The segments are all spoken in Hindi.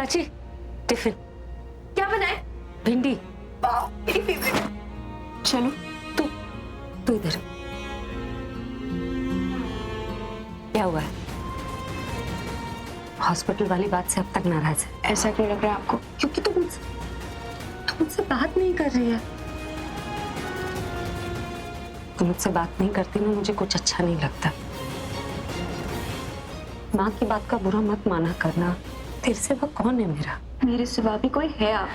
प्राची, टिफिन। क्या बनाए? भिंडी। वाह, मेरी फेवरेट। चलो तू इधर। क्या हुआ है? हॉस्पिटल वाली बात से अब तक नाराज है? ऐसा क्यों लग रहा है आपको? क्योंकि तू मुझसे बात नहीं कर रही है। तू मुझसे बात नहीं करती ना, मुझे कुछ अच्छा नहीं लगता। माँ की बात का बुरा मत माना करना। तेरे से वो कौन है मेरा? मेरे सिवा भी कोई है आप,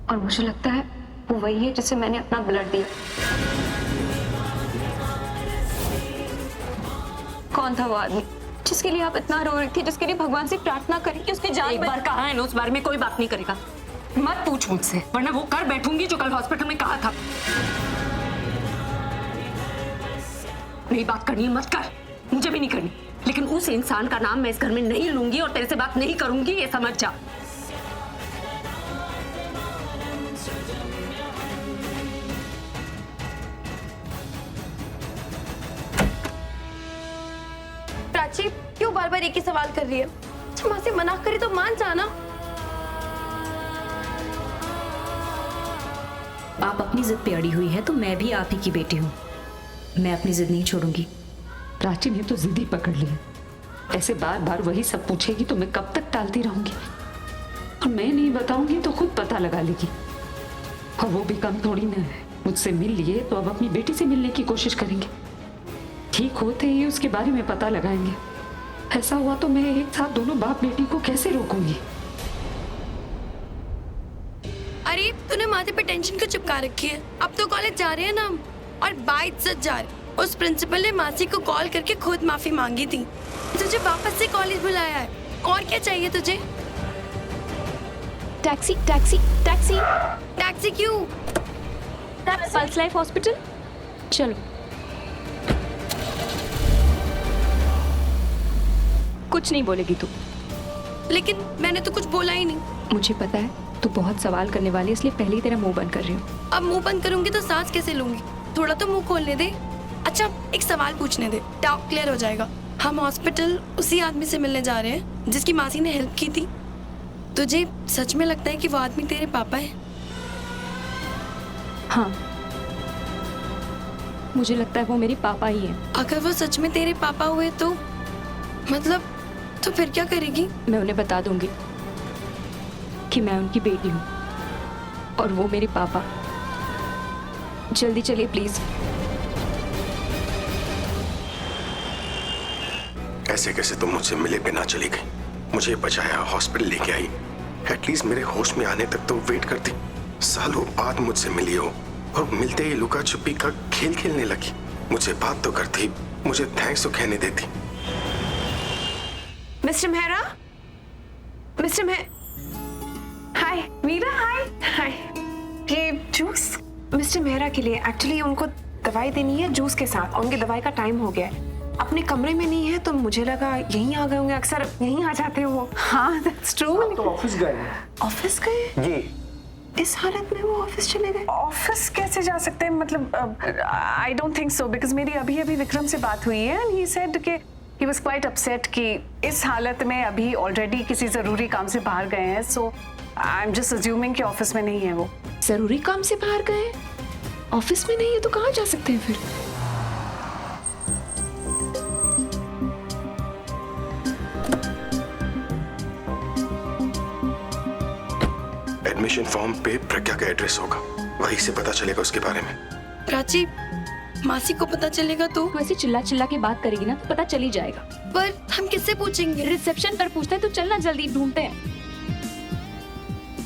और मुझे लगता है वो वही है जिसे मैंने अपना ब्लड दिया। कौन था वो आदमी जिसके लिए आप इतना रो रही थी, जिसके लिए भगवान से प्रार्थना करी कि उसकी जान एक बार कहा है ना, उस बारे में कोई बात नहीं करेगा। मत पूछ मुझसे, वरना वो कर बैठूंगी जो कल हॉस्पिटल में कहा था। नहीं बात करनी है मत कर, मुझे भी नहीं करनी, लेकिन उस इंसान का नाम मैं इस घर में नहीं लूंगी और तेरे से बात नहीं करूंगी, ये समझ जा। प्राची क्यों बार बार एक ही सवाल कर रही है? जब माँ से मना करी तो मान जाना। आप अपनी जिद पे अड़ी हुई है तो मैं भी आप ही की बेटी हूँ। मैं अपनी जिद नहीं छोड़ूंगी। प्राची ने तो जिद ही पकड़ ली है। ऐसे बार बार वही सब पूछेगी तो मैं कब तक टालती रहूंगी? और मैं नहीं बताऊंगी तो खुद पता लगा लेगी। और वो भी कम थोड़ी ना है, मुझसे मिल लिए तो अब अपनी बेटी से मिलने की कोशिश करेंगे। ठीक होते ही उसके बारे में पता लगाएंगे। ऐसा हुआ तो मैं एक साथ दोनों बाप बेटी को कैसे रोकूंगी? अरे तूने माथे पे टेंशन क्यों चिपका रखी है? अब तो कॉलेज जा रहे हैं ना हम, और बाइज्जत जा रहे। उस प्रिंसिपल ने मासी को कॉल करके खुद माफी मांगी थी। तुझे वापस से कॉलेज बुलाया है, और क्या चाहिए तुझे? Taxi taxi taxi. टैक्सी क्यों? पल्स लाइफ हॉस्पिटल चलो। कुछ नहीं बोलेगी तू। लेकिन मैंने तो कुछ बोला ही नहीं। मुझे पता है तू बहुत सवाल करने वाली है, इसलिए पहले ही तेरा मुंह बंद कर रही हूँ। अब मुंह बंद करूंगी तो सांस कैसे लूंगी? थोड़ा तो मुंह खोलने दे। अच्छा एक सवाल पूछने दे, डाउट क्लियर हो जाएगा। हम हॉस्पिटल उसी आदमी से मिलने जा रहे हैं जिसकी मासी ने हेल्प की थी। तुझे सच में लगता है कि वो आदमी तेरे पापा है? हाँ, मुझे लगता है वो मेरे पापा ही है। अगर वो सच में तेरे पापा हुए तो मतलब तो फिर क्या करेगी? मैं उन्हें बता दूंगी कि मैं उनकी बेटी हूँ और वो मेरे पापा। जल्दी चलिए प्लीज। ऐसे कैसे तुम मुझसे मिले बिना चली गई? मुझे बचाया, हॉस्पिटल लेके आई, एटलीस्ट मेरे होश में आने तक तो वेट करती। सालों बाद मुझसे मिली हो और मिलते ही लुका छुपी का खेल खेलने लगी। मुझे बात तो करती, मुझे थैंक्स तो कहने देती। मिस्टर मेहरा, मिस्टर हाय मीरा, हाय हाय। ये जूस मिस्टर मेहरा के लिए, एक्चुअली उनको दवाई देनी है जूस के साथ, उनकी दवाई का टाइम हो गया है। अपने कमरे में नहीं है तो मुझे लगा यहीं आ गए होंगे, अक्सर यहीं आ जाते हैं वो। हाँ दैट्स ट्रू। तो ऑफिस गए? ऑफिस गए? जी। इस हालत में वो ऑफिस चले गए? ऑफिस कैसे जा सकते हैं? मतलब I don't think so, because मेरी अभी विक्रम से बात हुई है एंड ही सेड कि ही वाज क्वाइट अपसेट कि इस हालत में अभी ऑलरेडी किसी जरूरी काम से बाहर गए हैं। सो आई एम जस्ट अज्यूमिंग कि ऑफिस में नहीं है वो। जरूरी काम से बाहर गए? ऑफिस में नहीं है तो कहाँ जा सकते हैं फिर? एडमिशन फॉर्म पे प्रज्ञा का एड्रेस होगा, वहीं से पता चलेगा उसके बारे में। प्राची मासी को पता चलेगा तो? वैसे चिल्ला चिल्ला के बात करेगी ना तो पता चल ही जाएगा। पर हम किससे पूछेंगे? रिसेप्शन पर पूछते हैं। तो चलना जल्दी, ढूंढते हैं।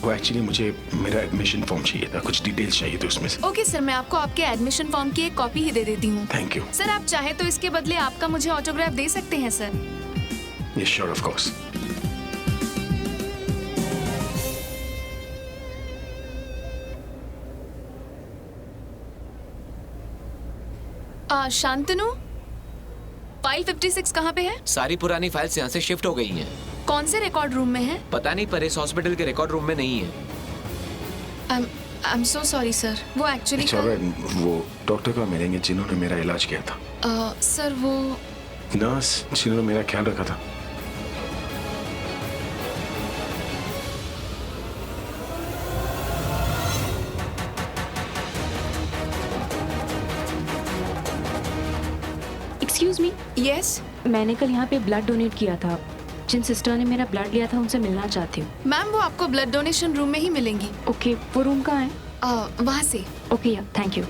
वो एक्चुअली मुझे मेरा एडमिशन फॉर्म चाहिए था, कुछ डिटेल्स चाहिए थे उसमें से। ओके सर, मैं आपको आपके एडमिशन फॉर्म की एक कॉपी ही दे देती हूँ। थैंक यू सर, आप चाहे तो इसके बदले आपका मुझे ऑटोग्राफ दे सकते हैं sir. Yes sure, of course. Shantanu, file 56 कहाँ पे है? सारी पुरानी फाइल्स यहाँ से शिफ्ट हो गई हैं। कौन से रिकॉर्ड रूम में है? पता नहीं, पर इस हॉस्पिटल के रिकॉर्ड रूम में नहीं है। I am so sorry sir, वो एक्चुअली वो डॉक्टर को मिलेंगे जिन्होंने मेरा इलाज किया था। सर वो नर्स जिन्होंने मेरा ख्याल रखा था। यस मैंने कल यहाँ पे ब्लड डोनेट किया था। जिन सिस्टर ने मेरा ब्लड लिया था उनसे मिलना चाहती हूँ। मैम वो आपको ब्लड डोनेशन रूम में ही मिलेंगी। ओके, वो रूम कहाँ है? वहाँ से। ओके या थैंक यू।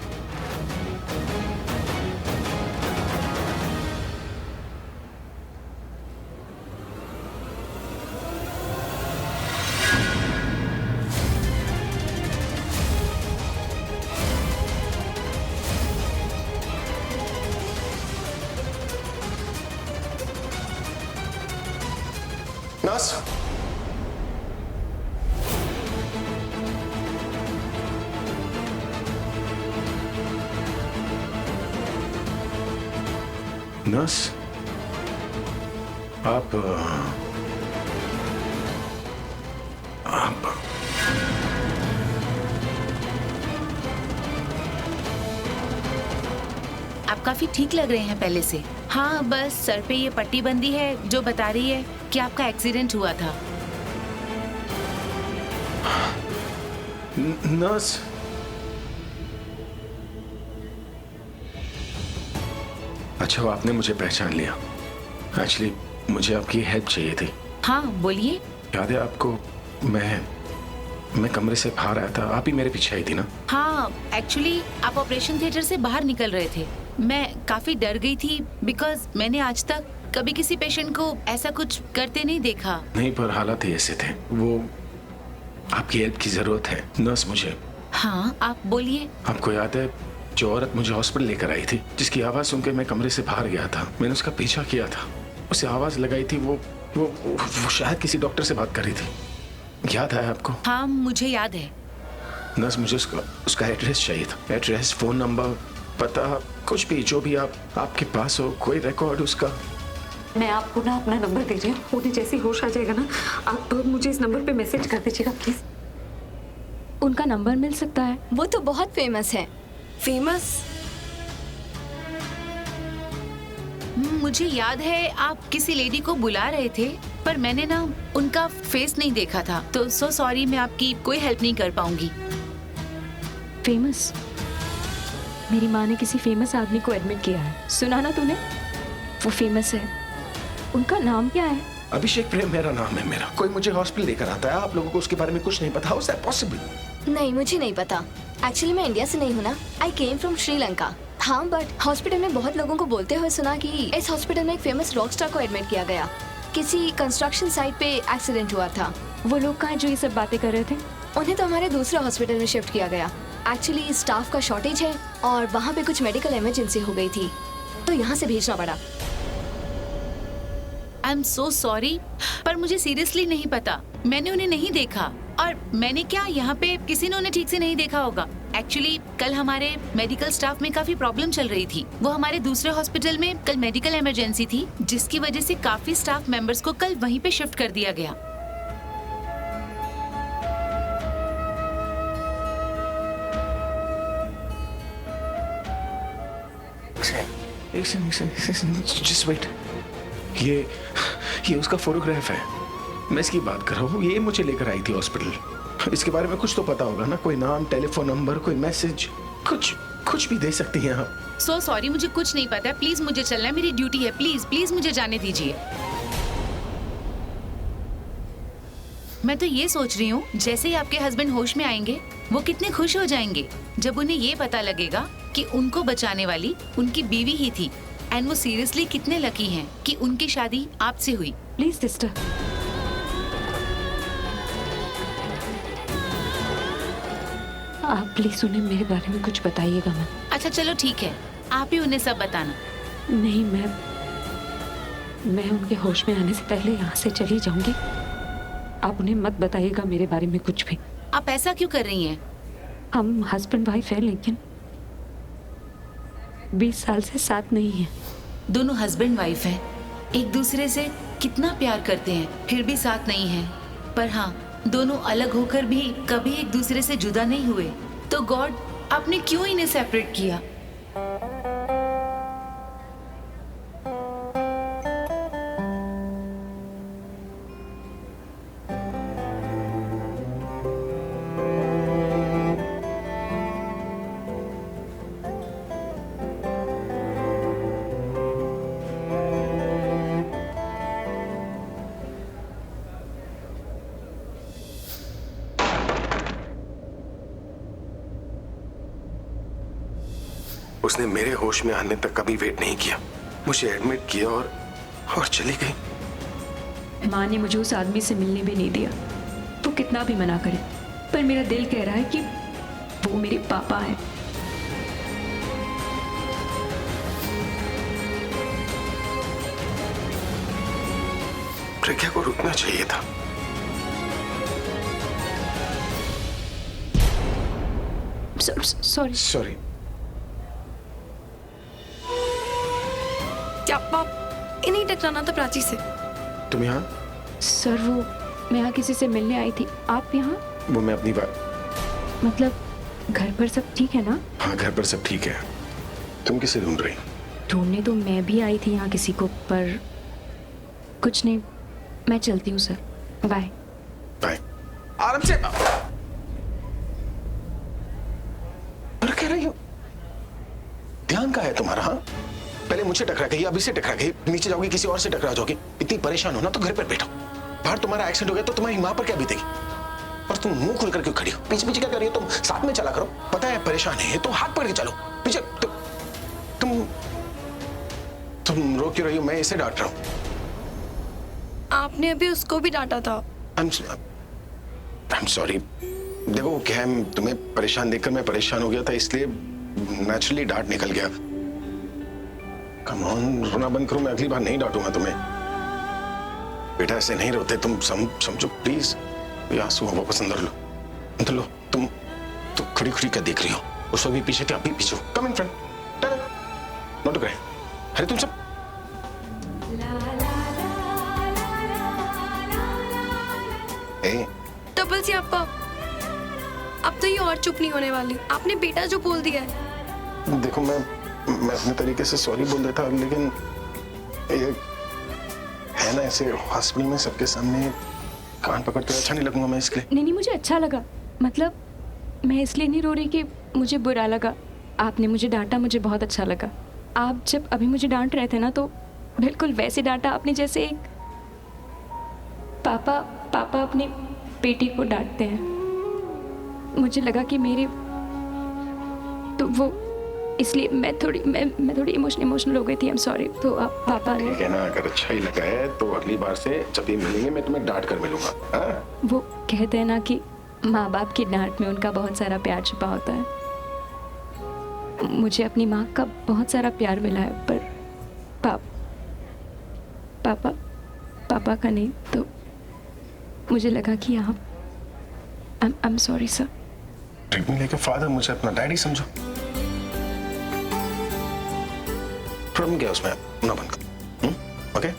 नर्स, नर्स, आप आप काफी ठीक लग रहे हैं पहले से। हाँ, बस सर पे ये पट्टी बंदी है जो बता रही है कि आपका एक्सीडेंट हुआ था। नर्स, अच्छा वो आपने मुझे पहचान लिया। एक्चुअली मुझे आपकी हेल्प चाहिए थी। हाँ बोलिए। याद है आपको, मैं कमरे से बाहर आया था, आप ही मेरे पीछे आई थी ना? हाँ, एक्चुअली आप ऑपरेशन थिएटर से बाहर निकल रहे थे। मैं काफी डर गई थी बिकॉज मैंने आज तक कभी किसी पेशेंट को ऐसा कुछ करते नहीं देखा। नहीं, पर हालात ही ऐसे थे। वो आपकी हेल्प की जरूरत है नर्स मुझे। हाँ आप बोलिए। आपको याद है जो औरत मुझे हॉस्पिटल लेकर आई थी, जिसकी आवाज सुनकर मैं कमरे से बाहर गया था? मैंने उसका पीछा किया था, उसे आवाज लगाई थी। वो शायद किसी डॉक्टर से बात कर रही थी। याद है आपको? हाँ मुझे याद है। नर्स, मुझे उसका एड्रेस चाहिए था। एड्रेस, फोन नंबर, पता, कुछ भी, जो भी आपके पास हो, कोई रिकॉर्ड उसका। मैं आपको ना अपना नंबर दे रही हूँ, उन्हें जैसे होश आ जाएगा ना, आप मुझे इस नंबर पे मैसेज कर दीजिएगा प्लीज। उनका नंबर मिल सकता है? वो तो बहुत फेमस है। फेमस? मुझे याद है आप किसी लेडी को बुला रहे थे, पर मैंने ना उनका फेस नहीं देखा था, तो सो सॉरी, मैं आपकी कोई हेल्प नहीं कर पाऊंगी। फेमस? मेरी माँ ने किसी फेमस आदमी को एडमिट किया है, सुना ना तूने? वो फेमस है। उनका नाम क्या है? अभिषेक प्रेम मेरा नाम है। मेरा कोई मुझे हॉस्पिटल लेकर आता है, आप लोगों को उसके बारे में कुछ नहीं पता? How is that possible? नहीं, मुझे नहीं पता। एक्चुअली मैं इंडिया से नहीं हूँ ना, आई केम फ्रॉम श्रीलंका। हाँ, बट हॉस्पिटल में बहुत लोगों को बोलते हुए सुना कि इस हॉस्पिटल में एक फेमस रॉक स्टार को एडमिट किया गया। किसी कंस्ट्रक्शन साइट पे एक्सीडेंट हुआ था। वो लोग कहाँ जो ये सब बातें कर रहे थे? उन्हें तो हमारे दूसरे हॉस्पिटल में शिफ्ट किया गया। एक्चुअली स्टाफ का शॉर्टेज है और वहाँ पे कुछ मेडिकल इमरजेंसी हो गई थी, तो यहाँ से भेजना पड़ा। आई एम सो सॉरी, पर मुझे सीरियसली नहीं पता। मैंने उन्हें नहीं देखा, और मैंने क्या, यहाँ पे किसी ने उन्हें ठीक से नहीं देखा होगा। एक्चुअली कल हमारे मेडिकल स्टाफ में काफी प्रॉब्लम चल रही थी। वो हमारे दूसरे हॉस्पिटल में कल मेडिकल इमरजेंसी थी, जिसकी वजह से काफी स्टाफ मेंबर्स को कल वहीं पे शिफ्ट कर दिया गया। जस्ट वेट, ये उसका फोटोग्राफ है। मैं इसकी बात कर रहा हूँ। ये मुझे लेकर आई थी हॉस्पिटल। इसके बारे में कुछ तो पता होगा ना, कोई नाम, टेलीफोन नंबर, कोई मैसेज, कुछ भी दे सकती हैं आप। सो सॉरी, मुझे कुछ नहीं पता है। प्लीज मुझे चलना है, मेरी ड्यूटी है। प्लीज प्लीज मुझे जाने दीजिए। मैं तो ये सोच रही हूँ, जैसे ही आपके हस्बैंड होश में आएंगे, वो कितने खुश हो जाएंगे जब उन्हें ये पता लगेगा कि उनको बचाने वाली उनकी बीवी ही थी। एंड वो सीरियसली कितने लकी हैं कि उनकी शादी आपसे हुई। प्लीज सिस्टर, आप प्लीज उन्हें मेरे बारे में कुछ बताइएगा मैम। अच्छा चलो ठीक है, आप ही उन्हें सब बताना। नहीं मैम, मैं उनके होश में आने से पहले यहाँ से चली जाऊंगी। आप उन्हें मत बताइएगा मेरे बारे में कुछ भी। आप ऐसा क्यों कर रही हैं? हम हस्बैंड वाइफ है, लेकिन 20 साल से साथ नहीं है। दोनों हस्बैंड वाइफ हैं, एक दूसरे से कितना प्यार करते हैं, फिर भी साथ नहीं हैं। पर हाँ, दोनों अलग होकर भी कभी एक दूसरे से जुदा नहीं हुए। तो गॉड, आपने क्यों इन्हें सेपरेट किया? उसने मेरे होश में आने तक कभी वेट नहीं किया, मुझे एडमिट किया और चली गई। माँ ने मुझे उस आदमी से मिलने भी नहीं दिया, वो कितना भी मना करे, पर मेरा दिल कह रहा है कि वो मेरे पापा हैं। प्रज्ञा को रुकना चाहिए था। सॉरी। सॉरी। क्या आप इन्हीं टकराना था प्राची से? तुम यहाँ? सर वो मैं यहाँ किसी से मिलने आई थी, आप यहाँ? वो मैं अपनी बात, मतलब घर पर सब ठीक है ना? हाँ घर पर सब ठीक है। तुम किसे ढूंढ रही? ढूंढने तो मैं भी आई थी यहाँ किसी को, पर कुछ नहीं, मैं चलती हूँ सर, बाय। बाय। आराम से। और कह रही हो ध्यान का है तुम्हारा? हाँ पहले मुझे टकरा गई, अभी से टकरा गई, नीचे जाओगी किसी और से टकरा जाओगी। इतनी परेशान हो ना तो घर पर बैठो। बाहर तुम्हारा एक्सीडेंट हो गया तो तुम्हारी माँ पर क्या बीतेगी? और तुम मुंह खुलकर क्यों खड़ी हो? पीछे पीछे क्या कर रही हो? तुम साथ में चला करो, पता है परेशान है तो हाथ पकड़ के चलो। पीछे तुम रो क्यों रही हो? मैं इसे डांट रहा हूँ। आपने अभी उसको भी डांटा था। I'm sorry। देखो क्या है, तुम्हें परेशान देखकर मैं परेशान हो गया था, इसलिए नेचुरली डांट निकल गया। कम ऑन, रोना बंद करो, मैं अगली बार नहीं डांटूंगा तुम्हें। बेटा ऐसे नहीं रोते, तुम समझो प्लीज। ये आंसू वापस अंदर लो, अंदर लो। तुम खड़ी खड़ी क्या देख रही हो? उस वक्त भी पीछे थे, आप भी पीछे हो। कम इन फ्रंट, नोट करें। अरे तुम सब डबल सी आपा, अब तो ये और चुप नहीं होने वाली। आपने बेटा जो बोल दिया है। देखो मैं अपने तरीके से सॉरी बोल देता, लेकिन ये है ना, ऐसे हॉस्पिटल में सबके सामने कान पकड़ते अच्छा नहीं लगूंगा मैं इसके लिए। नहीं, मुझे अच्छा लगा, मतलब मैं इसलिए नहीं रो रही कि मुझे बुरा लगा। आपने मुझे डांटा, मुझे बहुत अच्छा लगा। आप जब अभी मुझे डांट रहे थे ना, तो बिल्कुल वैसे डांटा आपने जैसे एक पापा अपनी बेटी को डांटते हैं। मुझे लगा कि मेरे तो वो, इसलिए मैं थोड़ी इमोशनल हो गई थी। I am sorry. तो आप पापा ने, ठीक है ना, अगर अच्छा ही लगा है तो अगली बार से जब भी मिलेंगे मैं तुम्हें डांट कर मिलूंगा। हाँ? वो कहते हैं ना कि माँ बाप की डांट में उनका बहुत सारा प्यार छुपा होता है। मुझे अपनी माँ का बहुत सारा प्यार मिला है, पर पापा का नहीं। तो मुझे लगा कि आप I am sorry sir. Treatment लेके फादर, मुझे अपना डैडी समझो। प्रॉब्लम क्या है उसमें? ना बंद कर। ओके?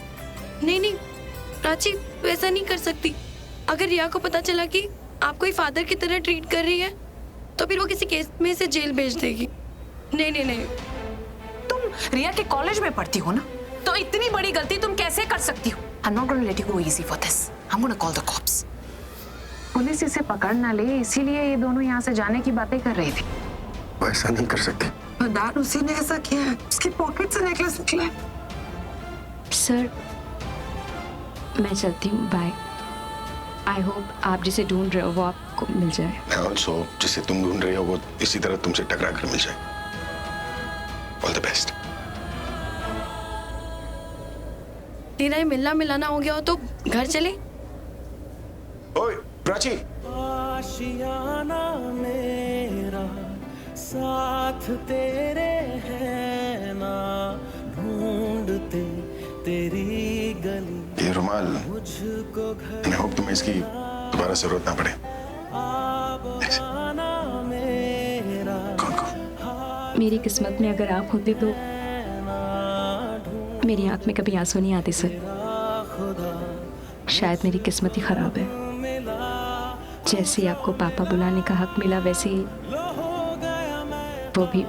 नहीं प्राची, वैसा नहीं कर सकती। अगर रिया को पता चला कि आप कोई फादर की तरह ट्रीट कर रही है तो फिर वो किसी केस में से जेल भेज देगी। नहीं। तुम रिया के कॉलेज में पढ़ती हो ना, तो इतनी बड़ी गलती तुम कैसे कर सकती हो? I'm not going to let you go easy for this. I'm going to call the cops. Police इसे पकड़ ना ले, इसीलिए ये दोनों यहाँ से जाने की बातें कर रही थी। वो ऐसा नहीं कर सकते। दार उसी ने ऐसा किया है, उसकी पॉकेट से नेकलेस निकला है। सर मैं चलती हूँ, बाय। आई होप आप जिसे ढूंढ रहे हो वो आपको मिल जाए। मैं ऑल्सो जिसे तुम ढूंढ रहे हो वो इसी तरह तुमसे टकरा कर मिल जाए। All the best. तेरा ये मिलना मिलाना हो गया हो तो घर चले। ओए प्राची, आशियाना मेरा साथ तेरे है ना, ढूंढते तेरी गली। ये रुमाल, मुझको घर मैं होप तुम्हें इसकी दोबारा जरूरत ना पड़े। कौन? मेरी किस्मत में अगर आप होते तो मेरी आंख में कभी आंसू नहीं आते सर। शायद मेरी किस्मत ही खराब है। जैसे आपको पापा बुलाने का हक मिला, वैसे ही वो भी।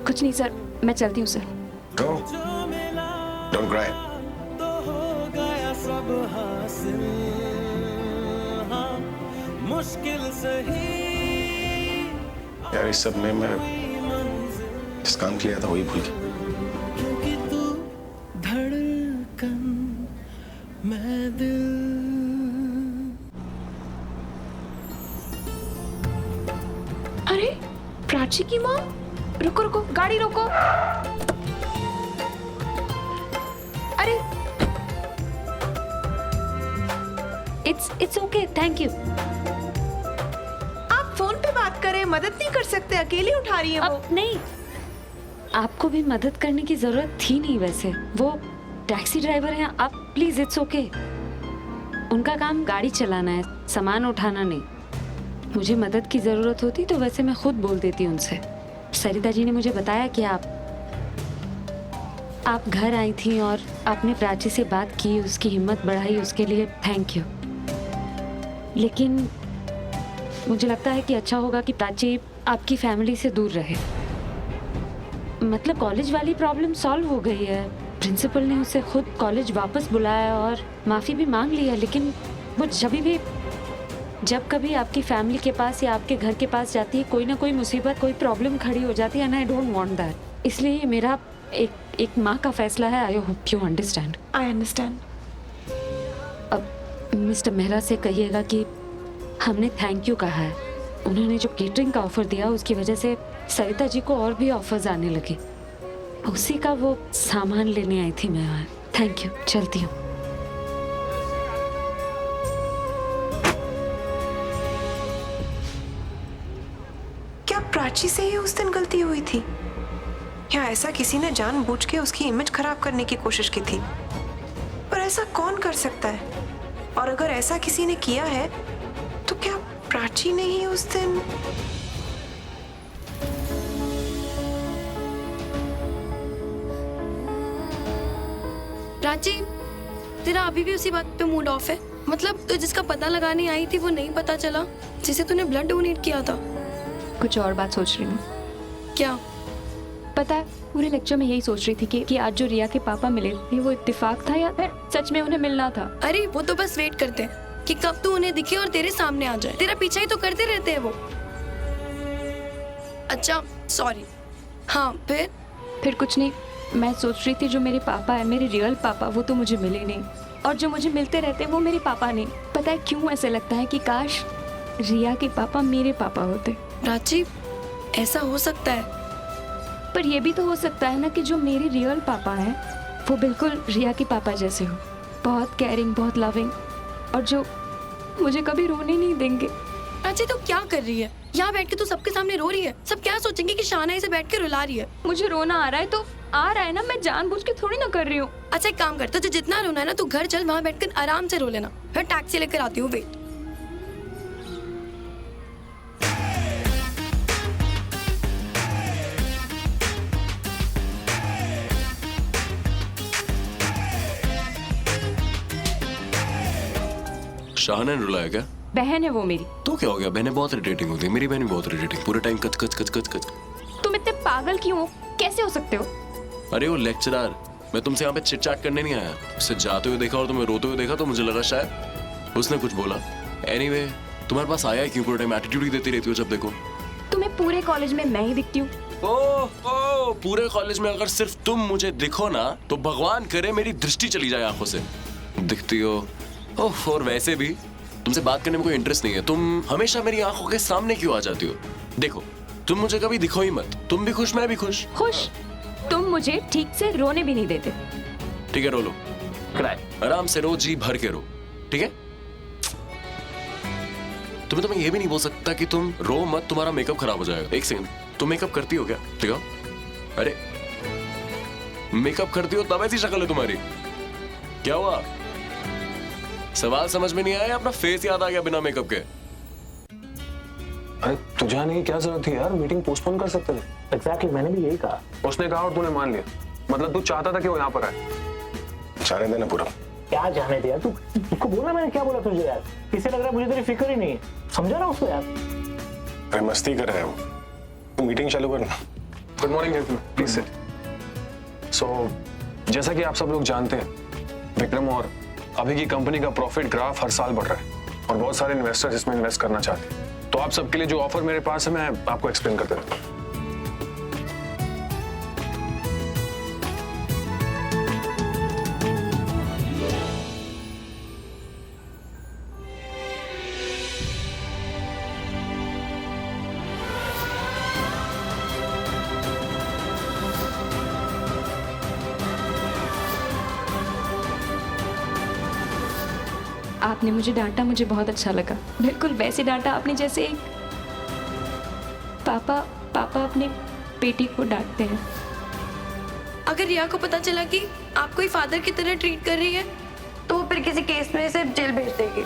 कुछ नहीं सर, मैं चलती हूँ सर। Go. Don't cry. मुश्किल सही यार इस सब में मैं जिस काम किया था वही भूल गया। क्योंकि तू धड़कन मैं दिल। अरे प्राची की माँ, रुको रुको, गाड़ी रोको। अरे इट्स ओके, थैंक यू। आप फोन पे बात करें, मदद नहीं कर सकते, अकेली उठा रही है वो। अब नहीं, आपको भी मदद करने की जरूरत थी नहीं वैसे, वो टैक्सी ड्राइवर हैं। आप प्लीज, इट्स ओके। उनका काम गाड़ी चलाना है, सामान उठाना नहीं। मुझे मदद की जरूरत होती तो वैसे मैं खुद बोल देती उनसे। सरिता जी ने मुझे बताया कि आप घर आई थी और आपने प्राची से बात की, उसकी हिम्मत बढ़ाई, उसके लिए थैंक यू। लेकिन मुझे लगता है कि अच्छा होगा कि प्राची आपकी फैमिली से दूर रहे। मतलब कॉलेज वाली प्रॉब्लम सॉल्व हो गई है, प्रिंसिपल ने उसे खुद कॉलेज वापस बुलाया और माफ़ी भी मांग ली है। लेकिन वो जब कभी आपकी फैमिली के पास या आपके घर के पास जाती है, कोई ना कोई मुसीबत, कोई प्रॉब्लम खड़ी हो जाती है, and I don't want that. इसलिए मेरा एक माँ का फैसला है। I hope you understand. I understand. अब मिस्टर मेहरा से कहिएगा कि हमने थैंक यू कहा है। उन्होंने जो केटरिंग का ऑफर दिया उसकी वजह से सरिता जी को और भी ऑफर्स आने लगे। उसी का वो सामान लेने आई थी मैं। थैंक यू, चलती हूँ। क्या प्राची से ही उस दिन गलती हुई थी, या ऐसा किसी ने जानबूझ के उसकी इमेज खराब करने की कोशिश की थी? पर ऐसा कौन कर सकता है? और अगर ऐसा किसी ने किया है तो क्या प्राची ने ही उस दिन? प्राची, तेरा अभी भी उसी बात पे मूड ऑफ है? मतलब तो जिसका पता लगाने आई थी वो नहीं पता चला, जिसे तूने ब्लड डोनेट किया था? कुछ और बात सोच रही हूँ। क्या? पता है, पूरे लेक्चर में यही सोच रही थी कि आज जो रिया के पापा मिले थे वो इत्तेफाक था या फिर सच में उन्हें मिलना था। अरे वो तो बस वेट करते हैं कि कब तू उन्हें दिखे और तेरे सामने आ जाए। तेरा पीछा ही तो करते रहते हैं वो। अच्छा सॉरी। हाँ फिर कुछ नहीं, मैं सोच रही थी जो मेरे पापा है, मेरे रियल पापा, वो तो मुझे मिले नहीं, और जो मुझे मिलते रहते वो मेरे पापा नहीं। पता है क्यों ऐसे लगता है कि काश रिया के पापा मेरे पापा होते। प्राची, ऐसा हो सकता है, पर ये भी तो हो सकता है ना कि जो मेरे रियल पापा हैं वो बिल्कुल रिया के पापा जैसे हो, बहुत केयरिंग, बहुत लविंग, और जो मुझे कभी रोने नहीं देंगे। प्राची तू क्या कर रही है? यहाँ बैठ के तू सबके सामने रो रही है। सब क्या सोचेंगे कि शाना इसे बैठ के रुला रही है। मुझे रोना आ रहा है तो आ रहा है ना, मैं जानबूझ के थोड़ी ना कर रही हूँ। अच्छा एक काम कर, तुझे जितना रोना है ना तू घर चल, वहाँ बैठकर आराम से रो लेना। फिर टैक्सी लेकर आती हूँ, वेट। शाहना ने रुलाया क्या? बहन है वो मेरी। तो क्या हो गया? बहनें बहुत इरिटेटिंग होती है। मेरी बहन भी बहुत इरिटेटिंग, पूरे टाइम कच कच कच कच कच। तुम इतने पागल क्यों हो? कैसे हो सकते हो? अरे वो लेक्चरर, मैं तुमसे यहाँ पे चिट चाट करने नहीं आया। उसे जाते हुए देखा और तुम्हें रोते हुए देखा तो मुझे लगा शायद उसने कुछ बोला। एनीवे, तुम्हारे पास आया है क्यों? पूरे टाइम एटीट्यूड ही देती रहती हो जब देखो। तुम्हें पूरे कॉलेज में मैं ही दिखती हूँ। ओह, पूरे कॉलेज में अगर सिर्फ तुम मुझे दिखो ना तो भगवान करे मेरी दृष्टि चली जाए आंखों से। दिखती हो। ओह, और वैसे भी तुमसे बात करने में कोई इंटरेस्ट नहीं है। तुम हमेशा मेरी आंखों के सामने क्यों आ जाती हो? देखो, तुम मुझे कभी दिखो ही मत। तुम भी खुश, मैं भी खुश। खुश? तुम मुझे ठीक से रोने भी नहीं देते। ठीक है, रो लो, आराम से रो, जी भर के रो, ठीक है? तुम्हें तो मैं ये भी नहीं बोल सकता कि तुम रो मत, तुम्हारा मेकअप खराब हो जाएगा। एक सेकंड, तुम मेकअप करती हो क्या? ठीक है, अरे मेकअप करती हो तब ऐसी शक्ल है तुम्हारी। क्या हुआ? सवाल समझ में नहीं आया? अपना फेस याद आ गया बिना मेकअप के? अरे तुझे आने की क्या जरूरत थी यार? मीटिंग पोस्टपोन कर सकते थे। एग्जैक्टली, मैंने भी यही कहा। उसने कहा और तूने मान लिया। मतलब तू चाहता था कि वो यहाँ पर आए। जाने देना पूरा। क्या जाने दे यार? तुझको बोला मैंने, क्या बोला तुझे यार? किसे लग रहा है मुझे तेरी फिक्र ही नहीं है? समझा ना उसको यार। अरे मस्ती कर रहा है वो। तू मीटिंग चालू करना। Good morning, please sit. So जैसा कि आप सब लोग जानते हैं, विक्रम और अभी की कंपनी का प्रॉफिट ग्राफ हर साल बढ़ रहा है और बहुत सारे इन्वेस्टर्स इसमें इन्वेस्ट करना चाहते हैं। तो आप सबके लिए जो ऑफर मेरे पास है मैं आपको एक्सप्लेन कर देता हूँ। आपने मुझे डांटा, मुझे बहुत अच्छा लगा। बिल्कुल वैसे डांटा आपने जैसे एक पापा अपने बेटी को डांटते हैं। अगर रिया को पता चला कि आप कोई फादर की तरह ट्रीट कर रही है तो वो फिर किसी केस में इसे जेल भेज देगी।